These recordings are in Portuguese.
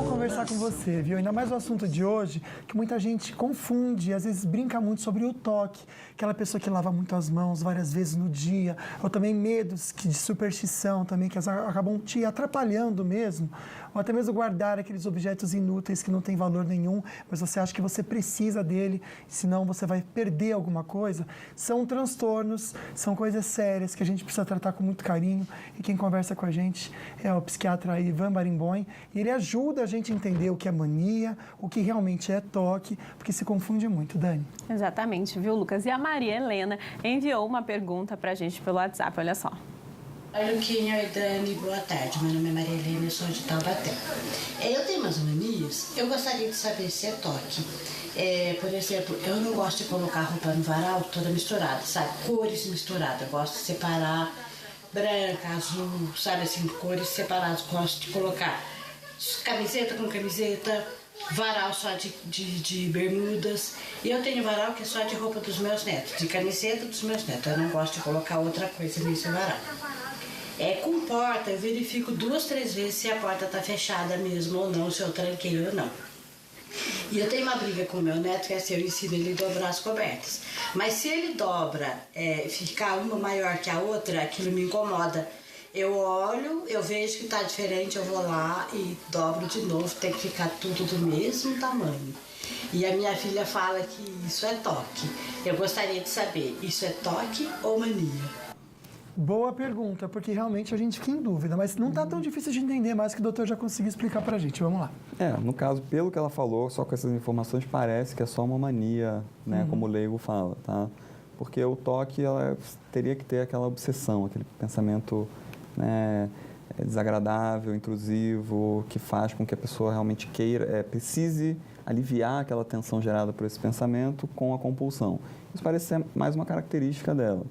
bom conversar com você, viu? Ainda mais o assunto de hoje, que muita gente confunde, às vezes brinca muito sobre o toque. Aquela pessoa que lava muito as mãos várias vezes no dia, ou também medos de superstição também, que acabam te atrapalhando mesmo, ou até mesmo guardar aqueles objetos inúteis que não têm valor nenhum, mas você acha que você precisa dele, senão você vai perder alguma coisa. São transtornos, são coisas sérias que a gente precisa tratar com muito carinho, e quem conversa com a gente é o psiquiatra Ivan Barenboim, e ele ajuda a gente a entender o que é mania, o que realmente é toque, porque se confunde muito, Dani. Exatamente, viu, Lucas? E a Maria Helena enviou uma pergunta pra gente pelo WhatsApp, olha só. Oi, Luquinha, oi, Dani, boa tarde. Meu nome é Maria Helena, eu sou de Taubaté. Eu tenho umas manias, eu gostaria de saber se é toque. Por exemplo, eu não gosto de colocar roupa no varal toda misturada, sabe? Cores misturadas, eu gosto de separar branca, azul, sabe assim, cores separadas. Gosto de colocar camiseta com camiseta, varal só de bermudas. E eu tenho varal que é só de roupa dos meus netos, de camiseta dos meus netos. Eu não gosto de colocar outra coisa nesse varal. Com porta, eu verifico 2, 3 vezes se a porta tá fechada mesmo ou não, se eu tranquei ou não. E eu tenho uma briga com o meu neto, que é assim, eu ensino ele a dobrar as cobertas. Mas se ele dobra, ficar uma maior que a outra, aquilo me incomoda. Eu olho, eu vejo que tá diferente, eu vou lá e dobro de novo, tem que ficar tudo do mesmo tamanho. E a minha filha fala que isso é toque. Eu gostaria de saber, isso é toque ou mania? Boa pergunta, porque realmente a gente fica em dúvida, mas não está tão difícil de entender mais que o doutor já conseguiu explicar para a gente. Vamos lá. No caso, pelo que ela falou, só com essas informações, parece que é só uma mania, né, como o leigo fala, tá? Porque o toque, ela teria que ter aquela obsessão, aquele pensamento, né, desagradável, intrusivo, que faz com que a pessoa realmente queira, precise aliviar aquela tensão gerada por esse pensamento com a compulsão. Isso parece ser mais uma característica dela.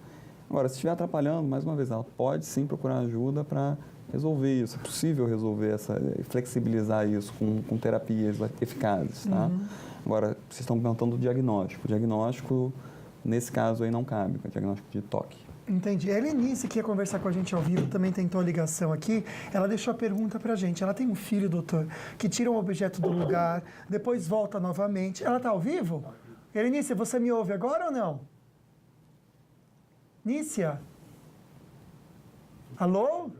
Agora, se estiver atrapalhando, mais uma vez, ela pode sim procurar ajuda para resolver isso. É possível resolver flexibilizar isso com terapias eficazes, tá? Agora, vocês estão perguntando do diagnóstico. O diagnóstico, nesse caso aí, não cabe, é o diagnóstico de toque. Entendi. A Helenice, que ia conversar com a gente ao vivo, também tentou a ligação aqui. Ela deixou a pergunta pra gente. Ela tem um filho, doutor, que tira um objeto do lugar, depois volta novamente. Ela tá ao vivo? Helenice, você me ouve agora ou não? Nícia? Alô?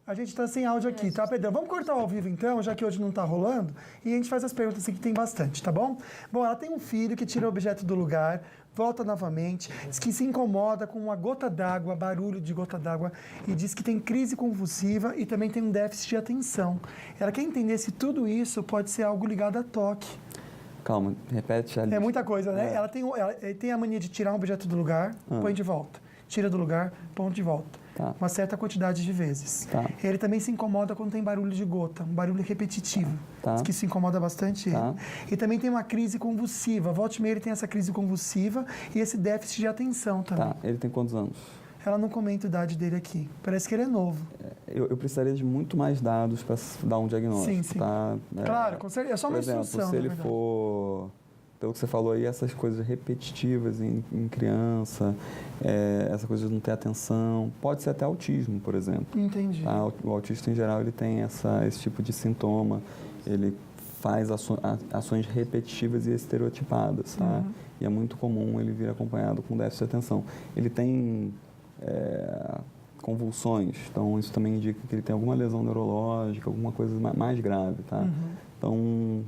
A gente está sem áudio aqui, tá, Pedrão? Vamos cortar ao vivo então, já que hoje não está rolando, e a gente faz as perguntas aqui que tem bastante, tá bom? Bom, ela tem um filho que tira o objeto do lugar, volta novamente, diz que se incomoda com uma gota d'água, barulho de gota d'água, e diz que tem crise convulsiva e também tem um déficit de atenção. Ela quer entender se tudo isso pode ser algo ligado a toque. Calma, repete ali. É muita coisa, né? Ela tem a mania de tirar um objeto do lugar, põe de volta. Tira do lugar, põe de volta. Tá. Uma certa quantidade de vezes. Tá. Ele também se incomoda quando tem barulho de gota, um barulho repetitivo. Tá. Diz que isso incomoda bastante ele. E também tem uma crise convulsiva. Volta e meia ele tem essa crise convulsiva e esse déficit de atenção também. Tá. Ele tem quantos anos? Ela não comenta a idade dele aqui. Parece que ele é novo. Eu precisaria de muito mais dados para dar um diagnóstico. Sim, sim. Tá? Claro, com certeza. É só uma instrução. Por exemplo, se ele for, pelo que você falou aí, essas coisas repetitivas em criança, essa coisa de não ter atenção, pode ser até autismo, por exemplo. Entendi. Tá? O autista, em geral, ele tem esse tipo de sintoma. Ele faz ações repetitivas e estereotipadas, tá? E é muito comum ele vir acompanhado com déficit de atenção. Ele tem convulsões, então isso também indica que ele tem alguma lesão neurológica, alguma coisa mais grave, tá? Então,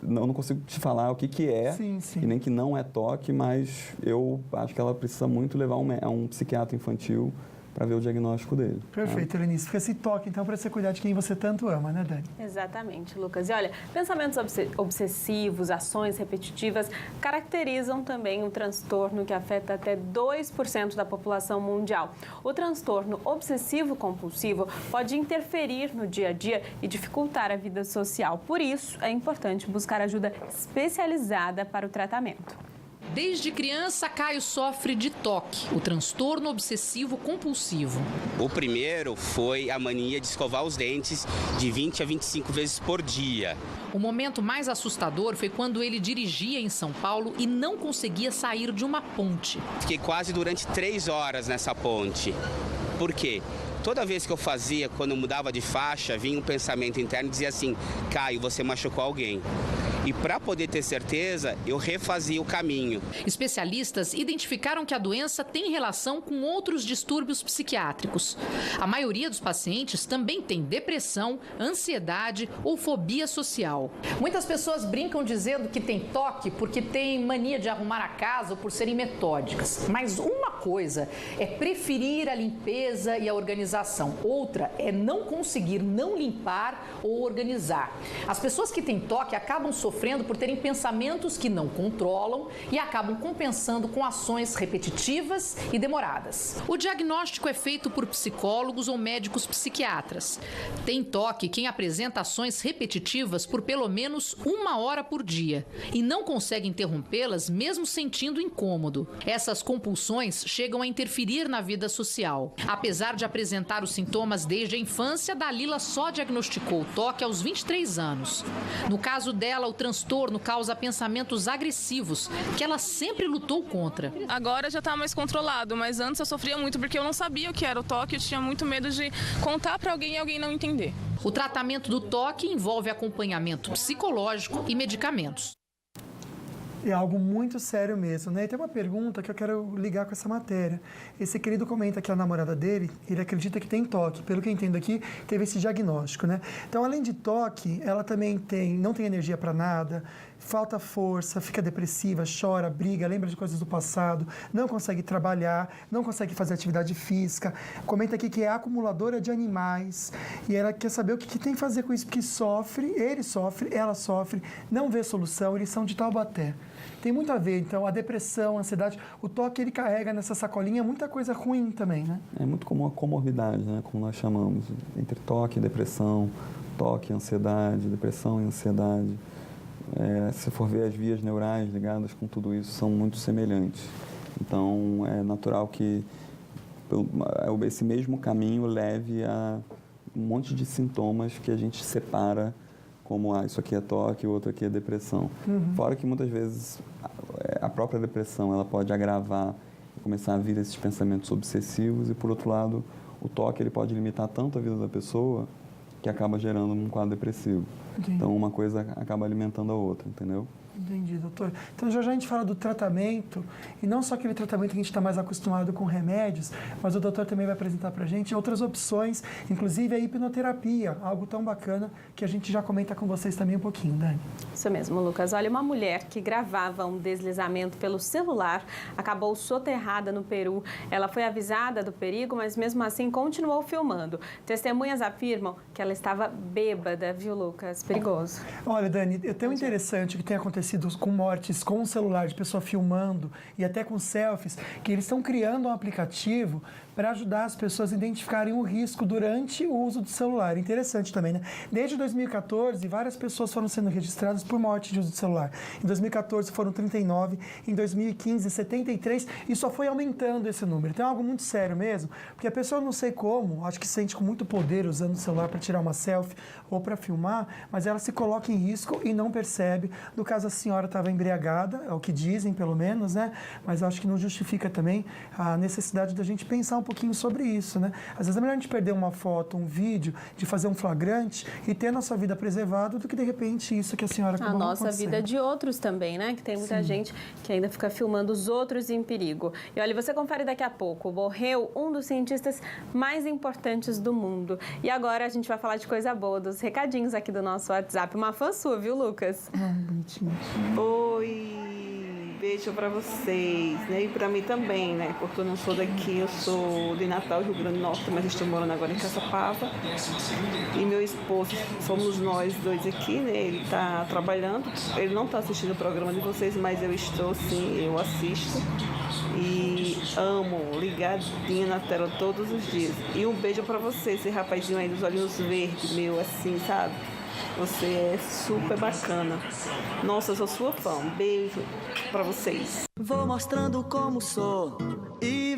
eu não consigo te falar o que é, sim, sim. E nem que não é toque, mas eu acho que ela precisa muito levar a um psiquiatra infantil para ver o diagnóstico dele. Perfeito, Helenice. Fica esse toque, então, para você cuidar de quem você tanto ama, né, Dani? Exatamente, Lucas. E olha, pensamentos obsessivos, ações repetitivas, caracterizam também um transtorno que afeta até 2% da população mundial. O transtorno obsessivo-compulsivo pode interferir no dia a dia e dificultar a vida social. Por isso, é importante buscar ajuda especializada para o tratamento. Desde criança, Caio sofre de toque, o transtorno obsessivo-compulsivo. O primeiro foi a mania de escovar os dentes de 20 a 25 vezes por dia. O momento mais assustador foi quando ele dirigia em São Paulo e não conseguia sair de uma ponte. Fiquei quase durante 3 horas nessa ponte. Por quê? toda vez que eu fazia, quando eu mudava de faixa, vinha um pensamento interno e dizia assim: Caio, você machucou alguém. E para poder ter certeza, eu refazia o caminho. Especialistas identificaram que a doença tem relação com outros distúrbios psiquiátricos. A maioria dos pacientes também tem depressão, ansiedade ou fobia social. Muitas pessoas brincam dizendo que tem toque porque tem mania de arrumar a casa ou por serem metódicas. Mas uma coisa é preferir a limpeza e a organização. Outra é não conseguir não limpar ou organizar. As pessoas que têm toque acabam sofrendo por terem pensamentos que não controlam e acabam compensando com ações repetitivas e demoradas. O diagnóstico é feito por psicólogos ou médicos psiquiatras. Tem toque quem apresenta ações repetitivas por pelo menos 1 hora por dia e não consegue interrompê-las mesmo sentindo incômodo. Essas compulsões chegam a interferir na vida social. Apesar de apresentar os sintomas desde a infância, Dalila só diagnosticou o toque aos 23 anos. No caso dela, o transtorno causa pensamentos agressivos que ela sempre lutou contra. Agora já está mais controlado, mas antes eu sofria muito porque eu não sabia o que era o toque, eu tinha muito medo de contar para alguém e alguém não entender. O tratamento do toque envolve acompanhamento psicológico e medicamentos. É algo muito sério mesmo, né? E tem uma pergunta que eu quero ligar com essa matéria. Esse querido comenta que a namorada dele, ele acredita que tem toque. Pelo que eu entendo aqui, teve esse diagnóstico, né? Então, além de toque, ela também não tem energia para nada, falta força, fica depressiva, chora, briga, lembra de coisas do passado, não consegue trabalhar, não consegue fazer atividade física. Comenta aqui que é acumuladora de animais e ela quer saber o que tem que fazer com isso, porque ele sofre, ela sofre, não vê solução, eles são de Taubaté. Tem muito a ver, então, a depressão, a ansiedade, o toque ele carrega nessa sacolinha muita coisa ruim também, né? É muito comum a comorbidade, né? Como nós chamamos, entre toque e depressão, toque e ansiedade, depressão e ansiedade. Se for ver as vias neurais ligadas com tudo isso, são muito semelhantes. Então, é natural que esse mesmo caminho leve a um monte de sintomas que a gente separa como isso aqui é toque, o outro aqui é depressão. Fora que muitas vezes a própria depressão ela pode agravar e começar a vir esses pensamentos obsessivos e, por outro lado, o toque ele pode limitar tanto a vida da pessoa que acaba gerando um quadro depressivo. Entendi. Então, uma coisa acaba alimentando a outra, entendeu? Entendi, doutor. Então, já a gente fala do tratamento, e não só aquele tratamento que a gente está mais acostumado com remédios, mas o doutor também vai apresentar para a gente outras opções, inclusive a hipnoterapia, algo tão bacana que a gente já comenta com vocês também um pouquinho, Dani. Isso mesmo, Lucas. Olha, uma mulher que gravava um deslizamento pelo celular acabou soterrada no Peru. Ela foi avisada do perigo, mas mesmo assim continuou filmando. Testemunhas afirmam que ela estava bêbada, viu, Lucas? Perigoso. Olha, Dani, é tão interessante o que tem acontecido com mortes com o celular, de pessoa filmando e até com selfies, que eles estão criando um aplicativo para ajudar as pessoas a identificarem o risco durante o uso do celular. Interessante também, né? Desde 2014, várias pessoas foram sendo registradas por morte de uso de celular. Em 2014 foram 39, em 2015 73 e só foi aumentando esse número. Então é algo muito sério mesmo, porque a pessoa não sei como, acho que se sente com muito poder usando o celular para tirar uma selfie ou para filmar, mas ela se coloca em risco e não percebe. No caso, a senhora estava embriagada, é o que dizem pelo menos, né? Mas acho que não justifica também a necessidade da gente pensar um pouquinho sobre isso, né? Às vezes é melhor a gente perder uma foto, um vídeo, de fazer um flagrante e ter a nossa vida preservada do que, de repente, isso que a senhora acabou acontecendo. A nossa vida de outros também, né? Que tem muita gente que ainda fica filmando os outros em perigo. E olha, você confere daqui a pouco. Morreu um dos cientistas mais importantes do mundo. E agora a gente vai falar de coisa boa, dos recadinhos aqui do nosso WhatsApp. Uma fã sua, viu, Lucas? Bonitinho. Oi, beijo pra vocês, né? E pra mim também, né? Porque eu não sou daqui, eu sou de Natal, Rio Grande do Norte, mas estou morando agora em Caçapava. E meu esposo, somos nós dois aqui, né? Ele tá trabalhando, ele não tá assistindo o programa de vocês, mas eu estou sim, eu assisto. E amo, ligadinha na tela todos os dias. E um beijo pra você, esse rapazinho aí dos olhinhos verdes, meu, assim, sabe? Você é super bacana. Nossa, eu sou sua fã. Um beijo pra vocês. Vou mostrando como sou e